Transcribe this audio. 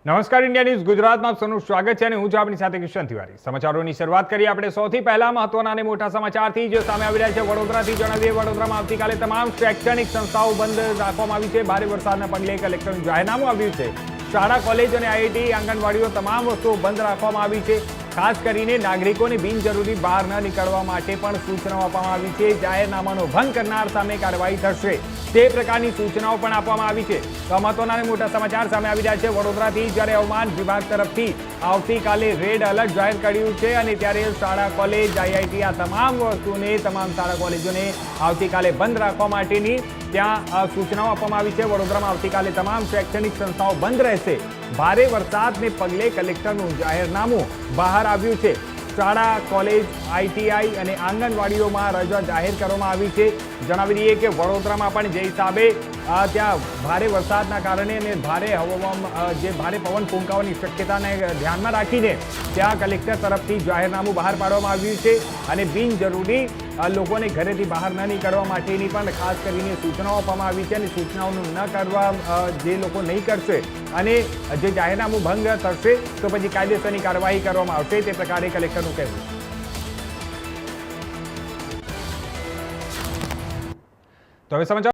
નમસ્કાર, India news ગુજરાતમાં આપ સૌનું સ્વાગત છે અને હું છું આપની સાથે કિશન તિવારી। સમાચારોની શરૂઆત કરીએ આપણે સૌથી પહેલા મહત્વના અને મોટા સમાચારથી જે સામે આવી રહ્યા છે વડોદરાથી જણાવીએ। વડોદરામાં આવતીકાલે તમામ શૈક્ષણિક સંસ્થાઓ બંધ રાખવામાં આવી છે। ભારે વરસાદના પગલે કલેક્ટરનું જાહેરનામું આવ્યું છે। શાળા, કોલેજ અને આઈઆઈટી, આંગણવાડીઓ તમામ વસ્તુઓ બંધ રાખવામાં આવી છે। ખાસ કરીને નાગરિકોને બિનજરૂરી બહાર ન નીકળવા માટે પણ સૂચનાઓ આપવામાં આવી છે। જાહેરનામાનો ભંગ કરનાર સામે કાર્યવાહી થશે તે પ્રકારની સૂચનાઓ પણ આપવામાં આવી છે। તો મહત્વના અને મોટા સમાચાર સામે આવી રહ્યા છે વડોદરાથી, જ્યારે હવામાન વિભાગ તરફથી આવતીકાલે રેડ એલર્ટ જાહેર કર્યું છે અને ત્યારે શાળા, કોલેજ, આઈઆઈટી આ તમામ વસ્તુને તમામ શાળા કોલેજોને આવતીકાલે બંધ રાખવા માટેની ત્યાં સૂચનાઓ આપવામાં આવી છે। વડોદરામાં આવતીકાલે તમામ શૈક્ષણિક સંસ્થાઓ બંધ રહેશે। ભારે વરસાદને પગલે કલેક્ટરનું જાહેરનામું બહાર આવ્યું છે। શાળા, કોલેજ, આઈટીઆઈ અને આંગણવાડીઓમાં રજા જાહેર કરવામાં આવી છે। જણાવી દઈએ કે વડોદરામાં પણ જે હિસાબે ત્યાં ભારે વરસાદના કારણે અને ભારે પવન ફૂંકાવાની શક્યતાને ધ્યાનમાં રાખીને ત્યાં કલેક્ટર તરફથી જાહેરનામું બહાર પાડવામાં આવ્યું છે અને બિનજરૂરી લોકોને ઘરેથી બહાર ન નીકળવા માટેની પણ ખાસ કરીને સૂચનાઓ આપવામાં આવી છે અને સૂચનાઓનું ન કરવા જે લોકો નહીં કરશે અને જે જાહેરનામું ભંગ થશે તો પછી કાયદેસરની કાર્યવાહી કરવામાં આવશે, તે પ્રકારે કલેક્ટરનું કહેવું છે। તો હવે સમાચાર